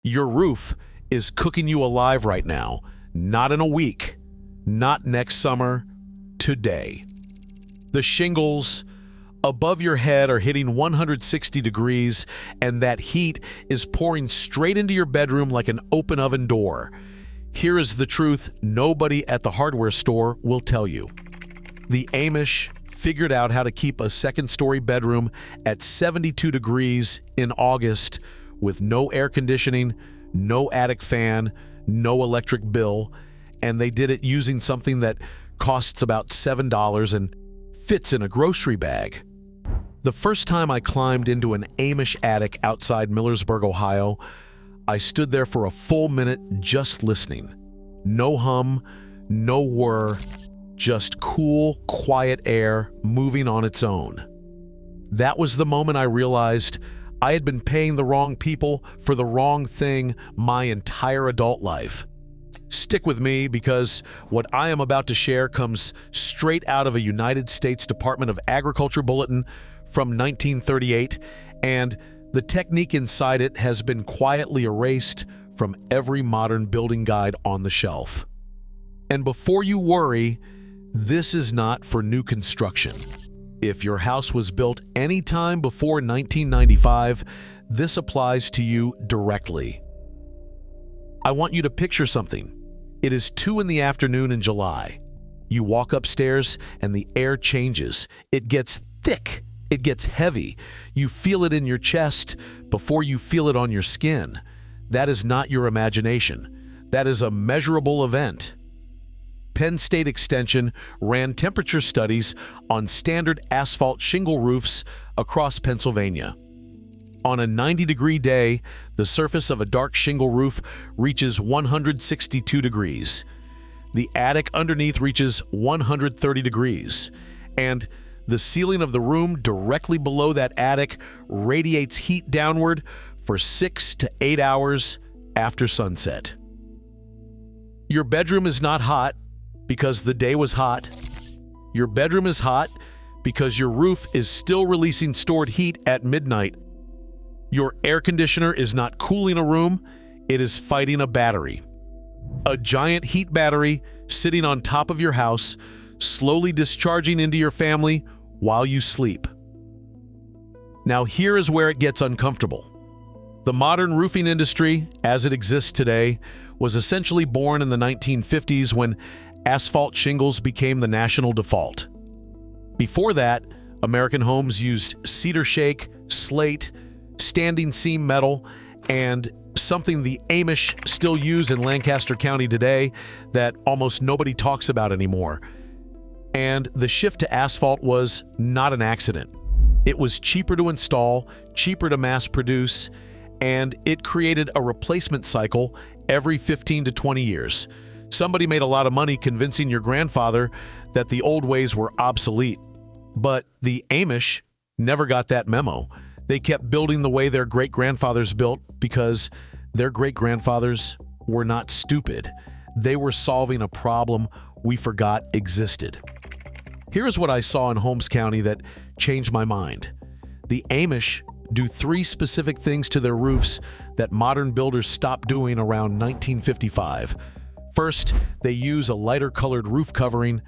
Your roof is cooking you alive right now, not in a week, not next summer, today. The shingles above your head are hitting 160 degrees, and that heat is pouring straight into your bedroom like an open oven door. Here is the truth nobody at the hardware store will tell you. The Amish figured out how to keep a second-story bedroom at 72 degrees in August with no air conditioning, no attic fan, no electric bill, and they did it using something that costs about $7 and fits in a grocery bag. The first time I climbed into an Amish attic outside Millersburg, Ohio, I stood there for a full minute just listening. No hum, no whir, just cool, quiet air moving on its own. That was the moment I realized I had been paying the wrong people for the wrong thing my entire adult life. Stick with me because what I am about to share comes straight out of a United States Department of Agriculture bulletin from 1938, and the technique inside it has been quietly erased from every modern building guide on the shelf. And before you worry, this is not for new construction. If your house was built any time before 1995, this applies to you directly. I want you to picture something. It is 2 in the afternoon in July. You walk upstairs and the air changes. It gets thick. It gets heavy. You feel it in your chest before you feel it on your skin. That is not your imagination. That is a measurable event. Penn State Extension ran temperature studies on standard asphalt shingle roofs across Pennsylvania. On a 90-degree day, the surface of a dark shingle roof reaches 162 degrees. The attic underneath reaches 130 degrees, and the ceiling of the room directly below that attic radiates heat downward for 6 to 8 hours after sunset. Your bedroom is not hot because the day was hot. Your bedroom is hot because your roof is still releasing stored heat at midnight. Your air conditioner is not cooling a room, it is fighting a battery. A giant heat battery sitting on top of your house, slowly discharging into your family while you sleep. Now here is where it gets uncomfortable. The modern roofing industry, as it exists today, was essentially born in the 1950s when asphalt shingles became the national default. Before that, American homes used cedar shake, slate, standing seam metal, and something the Amish still use in Lancaster County today that almost nobody talks about anymore. And the shift to asphalt was not an accident. It was cheaper to install, cheaper to mass produce, and it created a replacement cycle every 15 to 20 years. Somebody made a lot of money convincing your grandfather that the old ways were obsolete. But the Amish never got that memo. They kept building the way their great-grandfathers built because their great-grandfathers were not stupid. They were solving a problem we forgot existed. Here is what I saw in Holmes County that changed my mind. The Amish do 3 specific things to their roofs that modern builders stopped doing around 1955. First, they use a lighter-colored roof covering.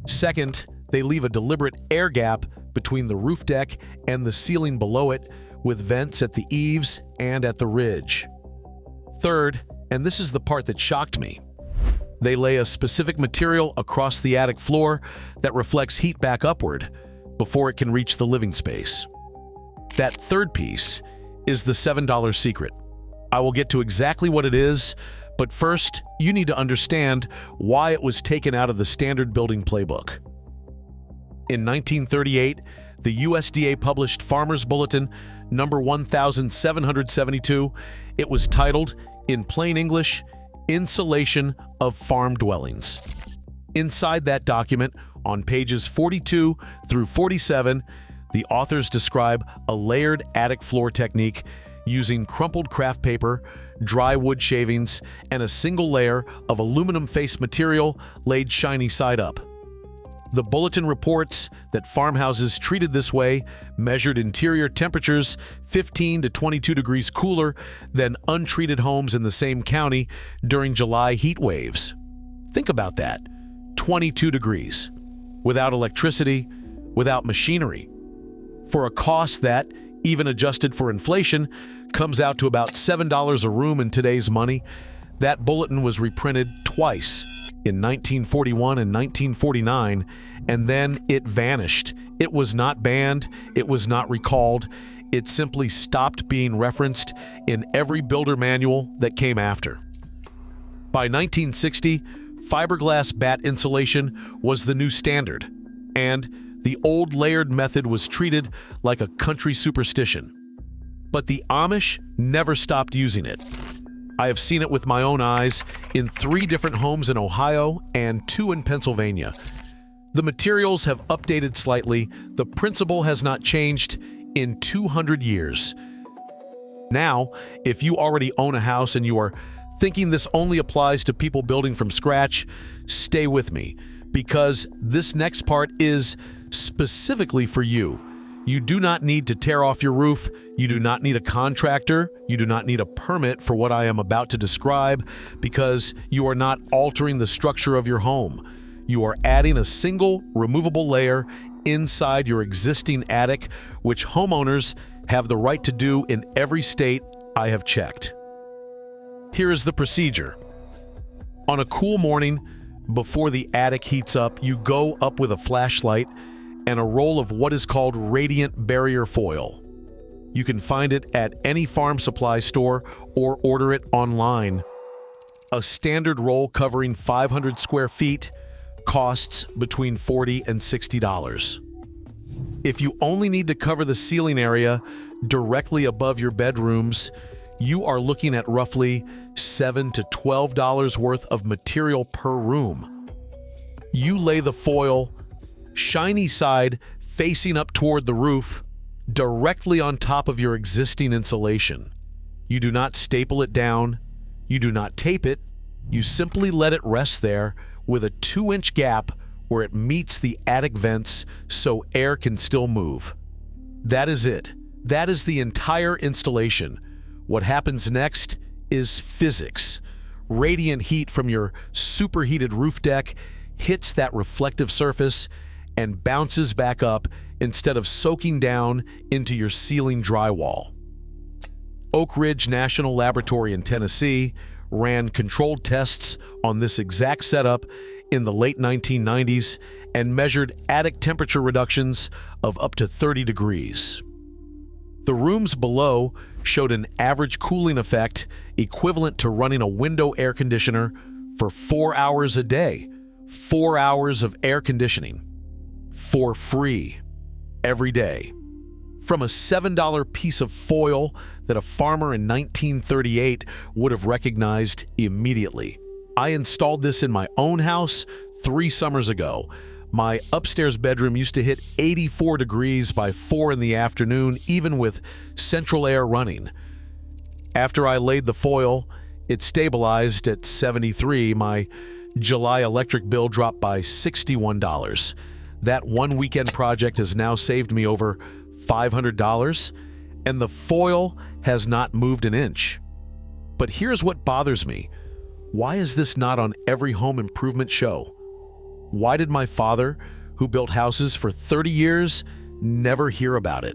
Second, they leave a deliberate air gap between the roof deck and the ceiling below it, with vents at the eaves and at the ridge. Third, and this is the part that shocked me, they lay a specific material across the attic floor that reflects heat back upward before it can reach the living space. That third piece is the $7 secret. I will get to exactly what it is, but first, you need to understand why it was taken out of the standard building playbook. In 1938, the USDA published Farmer's Bulletin number 1772. It was titled, in plain English, Insulation of Farm Dwellings. Inside that document, on pages 42 through 47, the authors describe a layered attic floor technique using crumpled craft paper, dry wood shavings, and a single layer of aluminum face material laid shiny side up. The bulletin reports that farmhouses treated this way measured interior temperatures 15 to 22 degrees cooler than untreated homes in the same county during July heat waves. Think about that. 22 degrees. Without electricity, without machinery. For a cost that, even adjusted for inflation, comes out to about $7 a room in today's money, that bulletin was reprinted twice, in 1941 and 1949, and then it vanished. It was not banned, it was not recalled, it simply stopped being referenced in every builder manual that came after. By 1960, fiberglass bat insulation was the new standard, and the old layered method was treated like a country superstition. But the Amish never stopped using it. I have seen it with my own eyes in 3 different homes in Ohio and 2 in Pennsylvania. The materials have updated slightly, the principle has not changed in 200 years. Now, if you already own a house and you are thinking this only applies to people building from scratch, stay with me, because this next part is specifically for you. You do not need to tear off your roof, you do not need a contractor, you do not need a permit for what I am about to describe, because you are not altering the structure of your home. You are adding a single removable layer inside your existing attic, which homeowners have the right to do in every state I have checked. Here is the procedure. On a cool morning, before the attic heats up, you go up with a flashlight and a roll of what is called radiant barrier foil. You can find it at any farm supply store or order it online. A standard roll covering 500 square feet costs between $40 and $60. If you only need to cover the ceiling area directly above your bedrooms, you are looking at roughly $7 to $12 worth of material per room. You lay the foil, shiny side facing up toward the roof, directly on top of your existing insulation. You do not staple it down, you do not tape it, you simply let it rest there with a 2-inch gap where it meets the attic vents so air can still move. That is it. That is the entire installation. What happens next is physics. Radiant heat from your superheated roof deck hits that reflective surface and bounces back up instead of soaking down into your ceiling drywall. Oak Ridge National Laboratory in Tennessee ran controlled tests on this exact setup in the late 1990s and measured attic temperature reductions of up to 30 degrees. The rooms below showed an average cooling effect equivalent to running a window air conditioner for 4 hours a day. 4 hours of air conditioning. For free. Every day. From a $7 piece of foil that a farmer in 1938 would have recognized immediately. I installed this in my own house 3 summers ago. My upstairs bedroom used to hit 84 degrees by 4 in the afternoon, even with central air running. After I laid the foil, it stabilized at 73. My July electric bill dropped by $61. That one weekend project has now saved me over $500, and the foil has not moved an inch. But here's what bothers me. Why is this not on every home improvement show? Why did my father, who built houses for 30 years, never hear about it?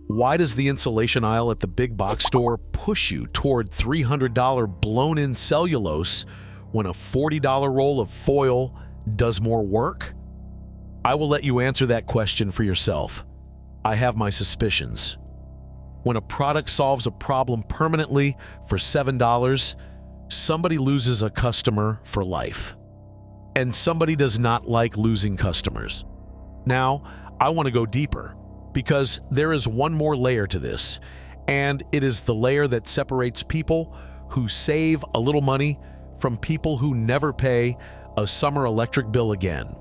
Why does the insulation aisle at the big box store push you toward $300 blown-in cellulose when a $40 roll of foil does more work? I will let you answer that question for yourself. I have my suspicions. When a product solves a problem permanently for $7, somebody loses a customer for life. And somebody does not like losing customers. Now, I want to go deeper, because there is one more layer to this, and it is the layer that separates people who save a little money from people who never pay a summer electric bill again.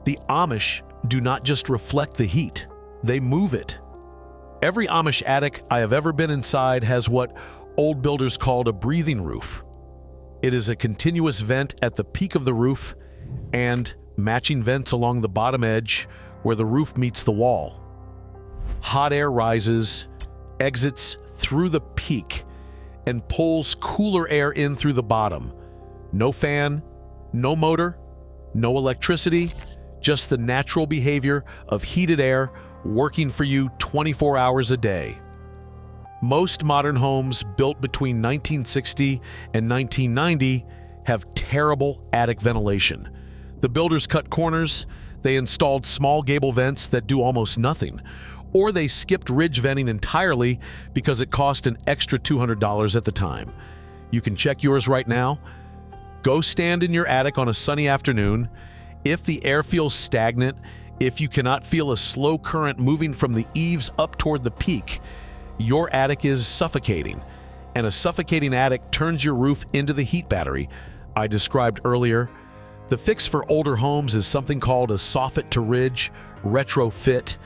The Amish do not just reflect the heat, they move it. Every Amish attic I have ever been inside has what old builders called a breathing roof. It is a continuous vent at the peak of the roof, and matching vents along the bottom edge where the roof meets the wall. Hot air rises, exits through the peak, and pulls cooler air in through the bottom. No fan, no motor, no electricity, just the natural behavior of heated air working for you 24 hours a day. Most modern homes built between 1960 and 1990 have terrible attic ventilation. The builders cut corners, they installed small gable vents that do almost nothing, or they skipped ridge venting entirely because it cost an extra $200 at the time. You can check yours right now. Go stand in your attic on a sunny afternoon. If the air feels stagnant, if you cannot feel a slow current moving from the eaves up toward the peak, your attic is suffocating. And a suffocating attic turns your roof into the heat battery I described earlier. The fix for older homes is something called a soffit to ridge retrofit,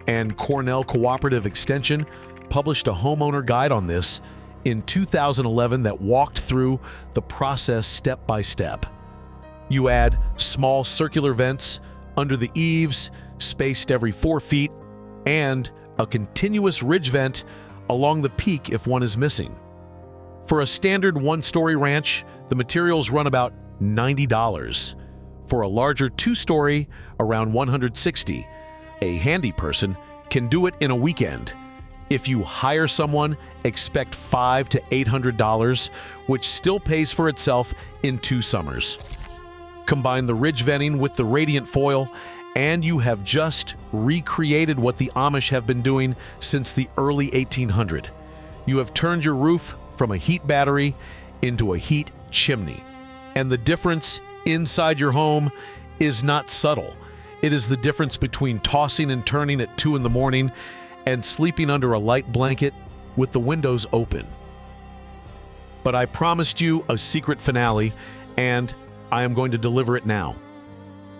and Cornell Cooperative Extension published a homeowner guide on this in 2011 that walked through the process step by step. You add small circular vents under the eaves, spaced every 4 feet, and a continuous ridge vent along the peak if one is missing. For a standard one-story ranch, the materials run about $90. For a larger 2-story, around $160. A handy person can do it in a weekend. If you hire someone, expect $500 to $800, which still pays for itself in 2 summers. Combine the ridge venting with the radiant foil, and you have just recreated what the Amish have been doing since the early 1800s. You have turned your roof from a heat battery into a heat chimney. And the difference inside your home is not subtle. It is the difference between tossing and turning at 2 in the morning and sleeping under a light blanket with the windows open. But I promised you a secret finale, and I am going to deliver it now.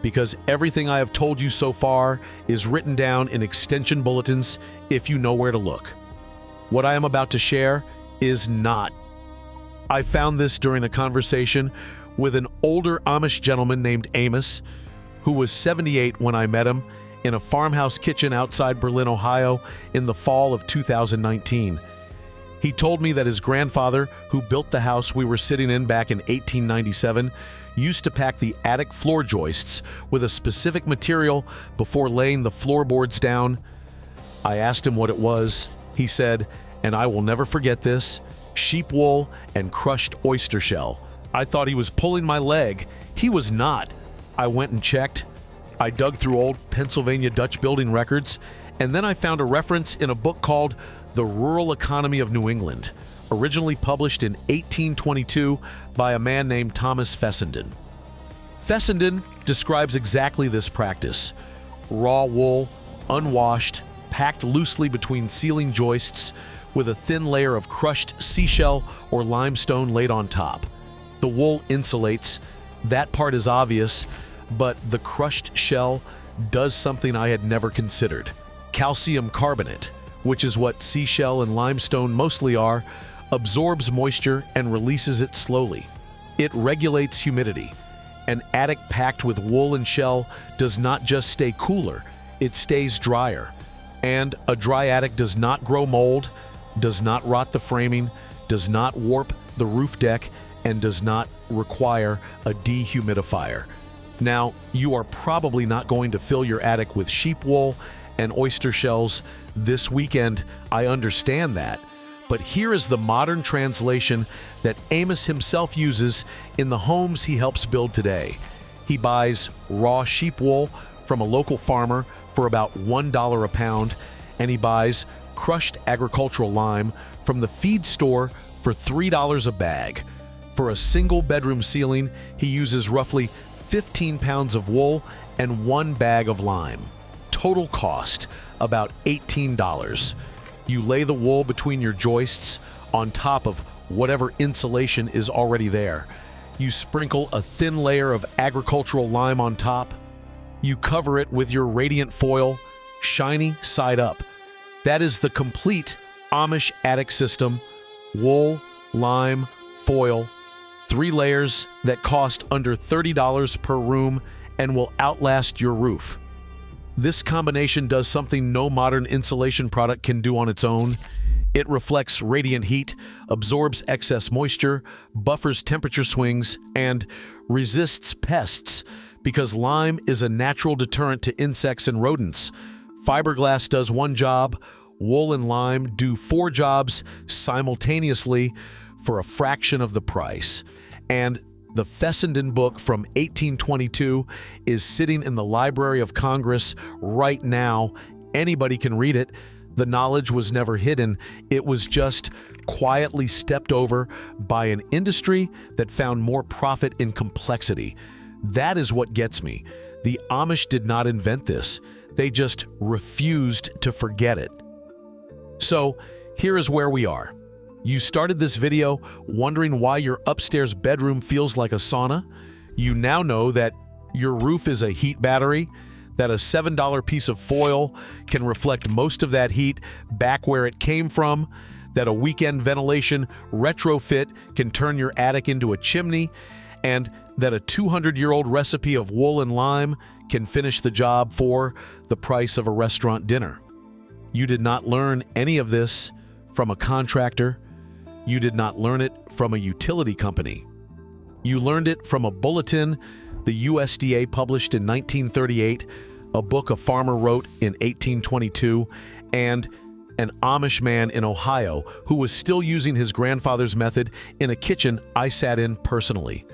Because everything I have told you so far is written down in extension bulletins if you know where to look. What I am about to share is not. I found this during a conversation with an older Amish gentleman named Amish, who was 78 when I met him in a farmhouse kitchen outside Berlin, Ohio, in the fall of 2019. He told me that his grandfather, who built the house we were sitting in back in 1897, used to pack the attic floor joists with a specific material before laying the floorboards down. I asked him what it was. He said, and I will never forget this, sheep wool and crushed oyster shell. I thought he was pulling my leg. He was not. I went and checked. I dug through old Pennsylvania Dutch building records, and then I found a reference in a book called The Rural Economy of New England, originally published in 1822 by a man named Thomas Fessenden. Fessenden describes exactly this practice. Raw wool, unwashed, packed loosely between ceiling joists with a thin layer of crushed seashell or limestone laid on top. The wool insulates. That part is obvious, but the crushed shell does something I had never considered. Calcium carbonate, which is what seashell and limestone mostly are, absorbs moisture and releases it slowly. It regulates humidity. An attic packed with wool and shell does not just stay cooler, it stays drier. And a dry attic does not grow mold, does not rot the framing, does not warp the roof deck, and does not require a dehumidifier. Now, you are probably not going to fill your attic with sheep wool and oyster shells this weekend. I understand that. But here is the modern translation that Amish himself uses in the homes he helps build today. He buys raw sheep wool from a local farmer for about $1 a pound, and he buys crushed agricultural lime from the feed store for $3 a bag. For a single bedroom ceiling, he uses roughly 15 pounds of wool and 1 bag of lime. Total cost, about $18. You lay the wool between your joists on top of whatever insulation is already there. You sprinkle a thin layer of agricultural lime on top. You cover it with your radiant foil, shiny side up. That is the complete Amish attic system. Wool, lime, foil, 3 layers that cost under $30 per room and will outlast your roof. This combination does something no modern insulation product can do on its own. It reflects radiant heat, absorbs excess moisture, buffers temperature swings, and resists pests because lime is a natural deterrent to insects and rodents. Fiberglass does one job, wool and lime do 4 jobs simultaneously for a fraction of the price. And the Fessenden book from 1822 is sitting in the Library of Congress right now. Anybody can read it. The knowledge was never hidden. It was just quietly stepped over by an industry that found more profit in complexity. That is what gets me. The Amish did not invent this. They just refused to forget it. So here is where we are. You started this video wondering why your upstairs bedroom feels like a sauna. You now know that your roof is a heat battery, that a $7 piece of foil can reflect most of that heat back where it came from, that a weekend ventilation retrofit can turn your attic into a chimney, and that a 200-year-old recipe of wool and lime can finish the job for the price of a restaurant dinner. You did not learn any of this from a contractor. You did not learn it from a utility company. You learned it from a bulletin the USDA published in 1938, a book a farmer wrote in 1822, and an Amish man in Ohio who was still using his grandfather's method in a kitchen I sat in personally.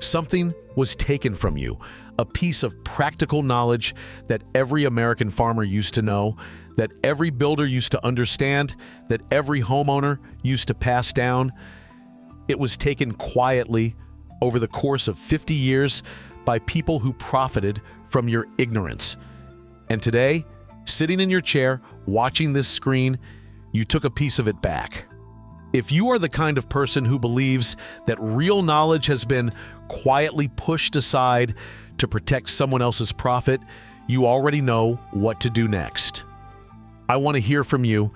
Something was taken from you, a piece of practical knowledge that every American farmer used to know, that every builder used to understand, that every homeowner used to pass down. It was taken quietly over the course of 50 years by people who profited from your ignorance. And today, sitting in your chair, watching this screen, you took a piece of it back. If you are the kind of person who believes that real knowledge has been quietly pushed aside to protect someone else's profit, you already know what to do next. I want to hear from you.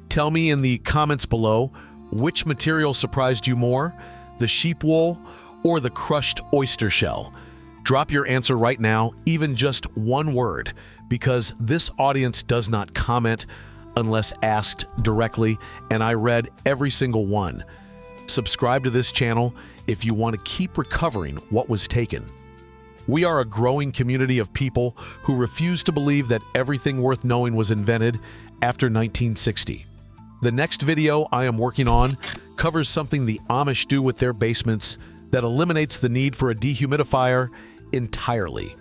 Tell me in the comments below which material surprised you more, the sheep wool or the crushed oyster shell. Drop your answer right now, even just one word, because this audience does not comment unless asked directly, and I read every single one. Subscribe to this channel if you want to keep recovering what was taken. We are a growing community of people who refuse to believe that everything worth knowing was invented after 1960. The next video I am working on covers something the Amish do with their basements that eliminates the need for a dehumidifier entirely.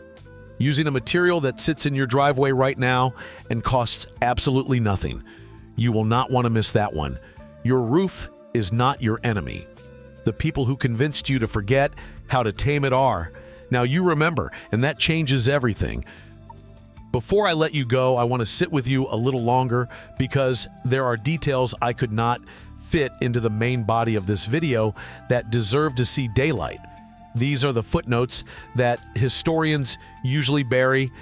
Using a material that sits in your driveway right now and costs absolutely nothing. You will not want to miss that one. Your roof is not your enemy. The people who convinced you to forget how to tame it are. Now you remember, and that changes everything. Before I let you go, I want to sit with you a little longer because there are details I could not fit into the main body of this video that deserve to see daylight. These are the footnotes that historians usually bury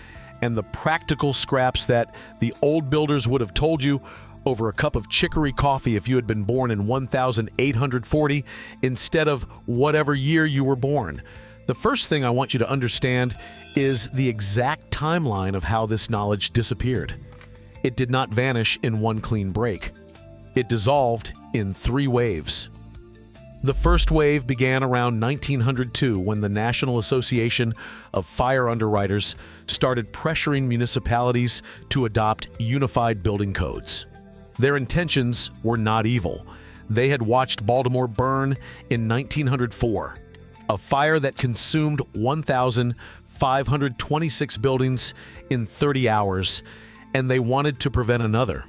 and the practical scraps that the old builders would have told you over a cup of chicory coffee if you had been born in 1840 instead of whatever year you were born. The first thing I want you to understand is the exact timeline of how this knowledge disappeared. It did not vanish in one clean break. It dissolved in 3 waves. The first wave began around 1902 when the National Association of Fire Underwriters started pressuring municipalities to adopt unified building codes. Their intentions were not evil. They had watched Baltimore burn in 1904, a fire that consumed 1,526 buildings in 30 hours, and they wanted to prevent another.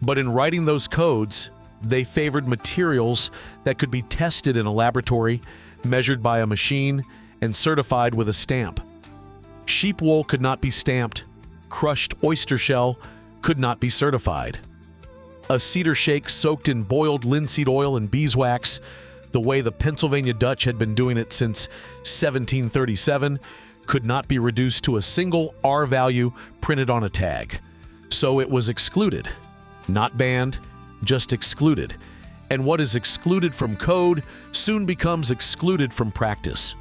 But in writing those codes, they favored materials that could be tested in a laboratory, measured by a machine, and certified with a stamp. Sheep wool could not be stamped. Crushed oyster shell could not be certified. A cedar shake soaked in boiled linseed oil and beeswax, the way the Pennsylvania Dutch had been doing it since 1737, could not be reduced to a single R value printed on a tag. So it was excluded, not banned, just excluded. And what is excluded from code soon becomes excluded from practice.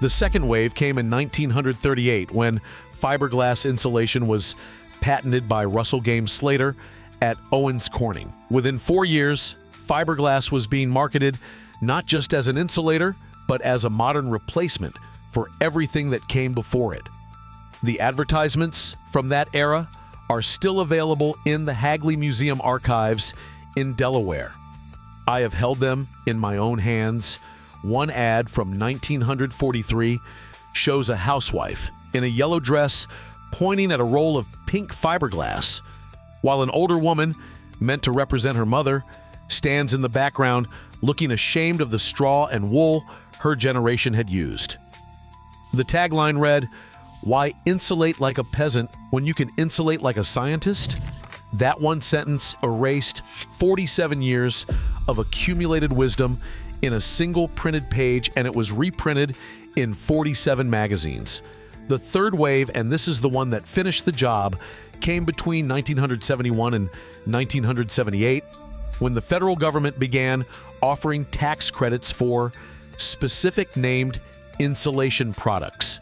The second wave came in 1938 when fiberglass insulation was patented by Russell Games Slater at Owens Corning. Within 4 years, fiberglass was being marketed not just as an insulator, but as a modern replacement for everything that came before it. The advertisements from that era are still available in the Hagley Museum archives in Delaware. I have held them in my own hands. One ad from 1943 shows a housewife in a yellow dress pointing at a roll of pink fiberglass, while an older woman, meant to represent her mother, stands in the background looking ashamed of the straw and wool her generation had used. The tagline read, "Why insulate like a peasant when you can insulate like a scientist?" That one sentence erased 47 years of accumulated wisdom in a single printed page, and it was reprinted in 47 magazines. The third wave, and this is the one that finished the job, came between 1971 and 1978, when the federal government began offering tax credits for specific named insulation products.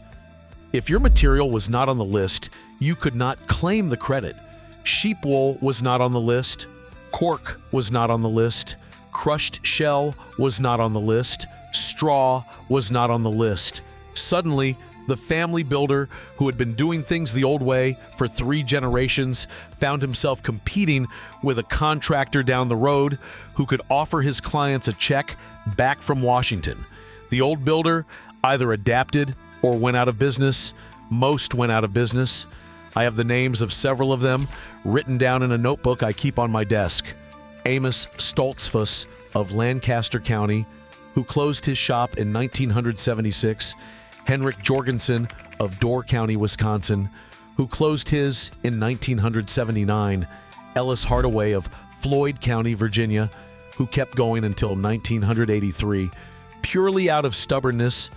If your material was not on the list, you could not claim the credit. Sheep wool was not on the list. Cork was not on the list. Crushed shell was not on the list. Straw was not on the list. Suddenly, the family builder who had been doing things the old way for 3 generations found himself competing with a contractor down the road who could offer his clients a check back from Washington. The old builder either adapted or went out of business. Most went out of business. I have the names of several of them written down in a notebook I keep on my desk. Amos Stoltzfus of Lancaster County, who closed his shop in 1976. Henrik Jorgensen of Door County, Wisconsin, who closed his in 1979. Ellis Hardaway of Floyd County, Virginia, who kept going until 1983, purely out of stubbornness,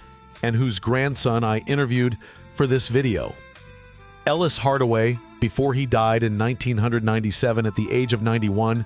and whose grandson I interviewed for this video. Ellis Hardaway, before he died in 1997 at the age of 91,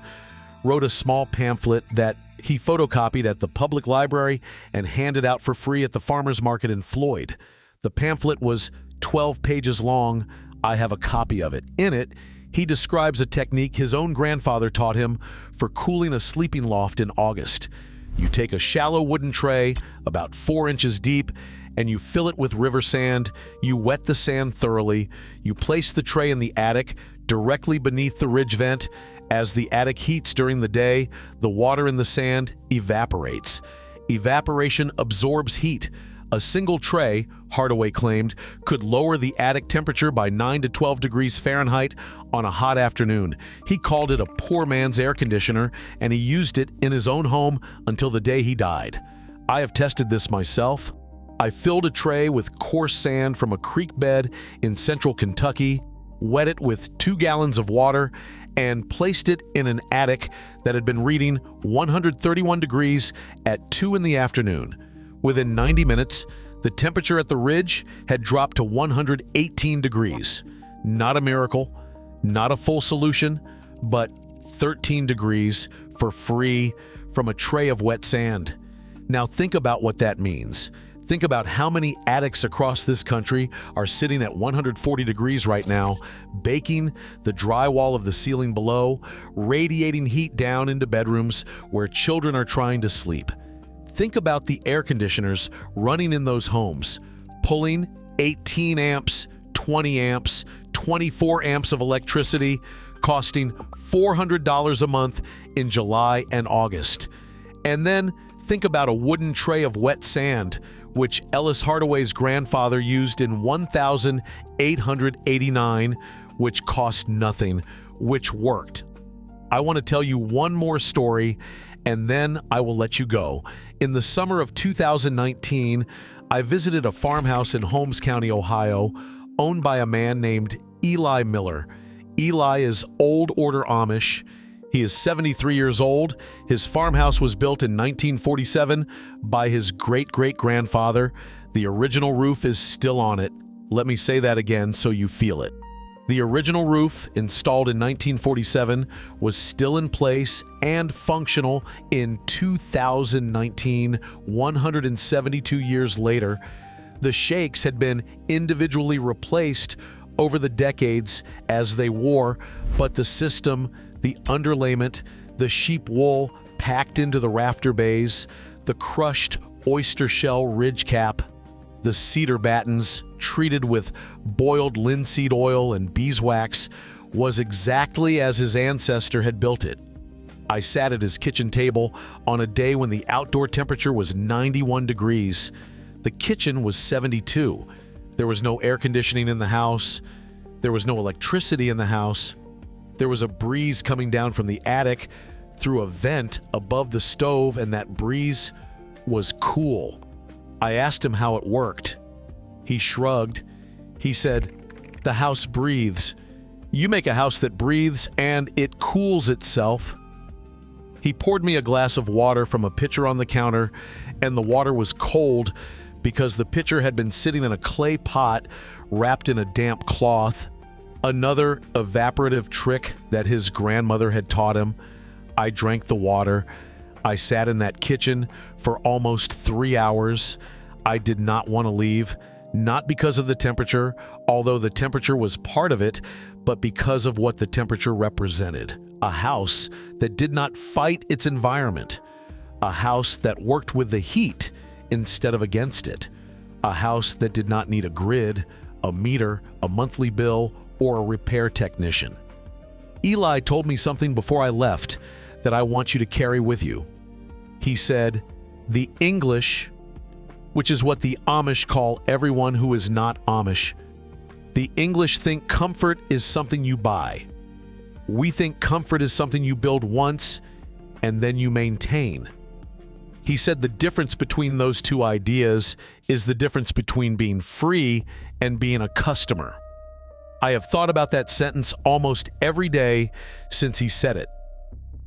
wrote a small pamphlet that he photocopied at the public library and handed out for free at the farmer's market in Floyd. The pamphlet was 12 pages long. I have a copy of it. In it, he describes a technique his own grandfather taught him for cooling a sleeping loft in August. You take a shallow wooden tray, about 4 inches deep, and you fill it with river sand. You wet the sand thoroughly. You place the tray in the attic, directly beneath the ridge vent. As the attic heats during the day, the water in the sand evaporates. Evaporation absorbs heat. A single tray, Hardaway claimed, could lower the attic temperature by 9 to 12 degrees Fahrenheit on a hot afternoon. He called it a poor man's air conditioner, and he used it in his own home until the day he died. I have tested this myself. I filled a tray with coarse sand from a creek bed in central Kentucky, wet it with 2 gallons of water, and placed it in an attic that had been reading 131 degrees at 2 in the afternoon. Within 90 minutes, the temperature at the ridge had dropped to 118 degrees. Not a miracle, not a full solution, but 13 degrees for free from a tray of wet sand. Now think about what that means. Think about how many attics across this country are sitting at 140 degrees right now, baking the drywall of the ceiling below, radiating heat down into bedrooms where children are trying to sleep. Think about the air conditioners running in those homes, pulling 18 amps, 20 amps, 24 amps of electricity, costing $400 a month in July and August. And then think about a wooden tray of wet sand, which Ellis Hardaway's grandfather used in 1889, which cost nothing, which worked. I want to tell you one more story, and then I will let you go. In the summer of 2019, I visited a farmhouse in Holmes County, Ohio, owned by a man named Eli Miller. Eli is old order Amish. He is 73 years old. His farmhouse was built in 1947 by his great-great-grandfather. The original roof is still on it. Let me say that again so you feel it. The original roof, installed in 1947, was still in place and functional in 2019, 172 years later. The shakes had been individually replaced over the decades as they wore, but the system, the underlayment, the sheep wool packed into the rafter bays, the crushed oyster shell ridge cap, the cedar battens treated with boiled linseed oil and beeswax was exactly as his ancestor had built it. I sat at his kitchen table on a day when the outdoor temperature was 91 degrees. The kitchen was 72. There was no air conditioning in the house. There was no electricity in the house. There was a breeze coming down from the attic through a vent above the stove, and that breeze was cool. I asked him how it worked. He shrugged. He said, "The house breathes. You make a house that breathes and it cools itself." He poured me a glass of water from a pitcher on the counter, and the water was cold because the pitcher had been sitting in a clay pot wrapped in a damp cloth. Another evaporative trick that his grandmother had taught him. I drank the water. I sat in that kitchen for almost 3 hours. I did not want to leave, not because of the temperature, although the temperature was part of it, but because of what the temperature represented. A house that did not fight its environment. A house that worked with the heat instead of against it. A house that did not need a grid, a meter, a monthly bill, or a repair technician. Eli told me something before I left that I want you to carry with you. He said, "The English," which is what the Amish call everyone who is not Amish, the English think comfort is something you buy. We think comfort is something you build once and then you maintain. He said the difference between those two ideas is the difference between being free and being a customer. I have thought about that sentence almost every day since he said it.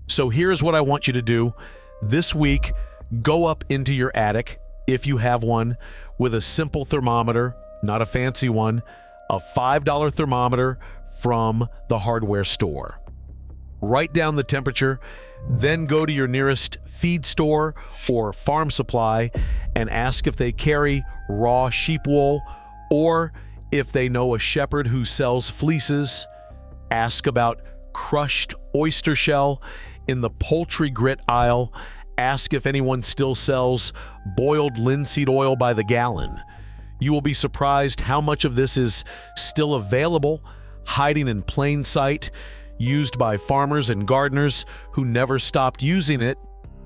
So here's what I want you to do. This week, go up into your attic, if you have one, with a simple thermometer, not a fancy one, a $5 thermometer from the hardware store. Write down the temperature, then go to your nearest feed store or farm supply and ask if they carry raw sheep wool, or if they know a shepherd who sells fleeces. Ask about crushed oyster shell in the poultry grit aisle. Ask if anyone still sells boiled linseed oil by the gallon. You will be surprised how much of this is still available, hiding in plain sight, used by farmers and gardeners who never stopped using it.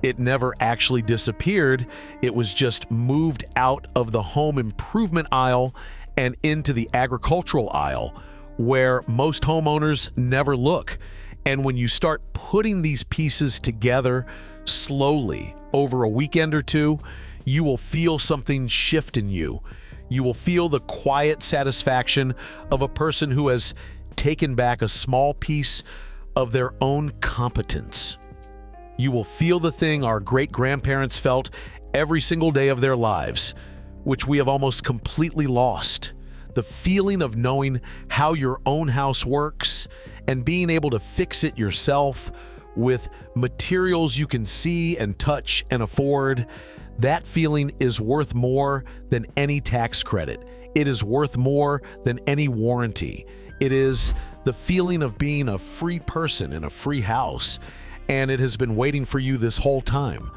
It never actually disappeared. It was just moved out of the home improvement aisle and into the agricultural aisle, where most homeowners never look. And when you start putting these pieces together slowly over a weekend or two, you will feel something shift in you. You will feel the quiet satisfaction of a person who has taken back a small piece of their own competence. You will feel the thing our great-grandparents felt every single day of their lives, which we have almost completely lost. The feeling of knowing how your own house works and being able to fix it yourself with materials you can see and touch and afford. That feeling is worth more than any tax credit. It is worth more than any warranty. It is the feeling of being a free person in a free house, and it has been waiting for you this whole time.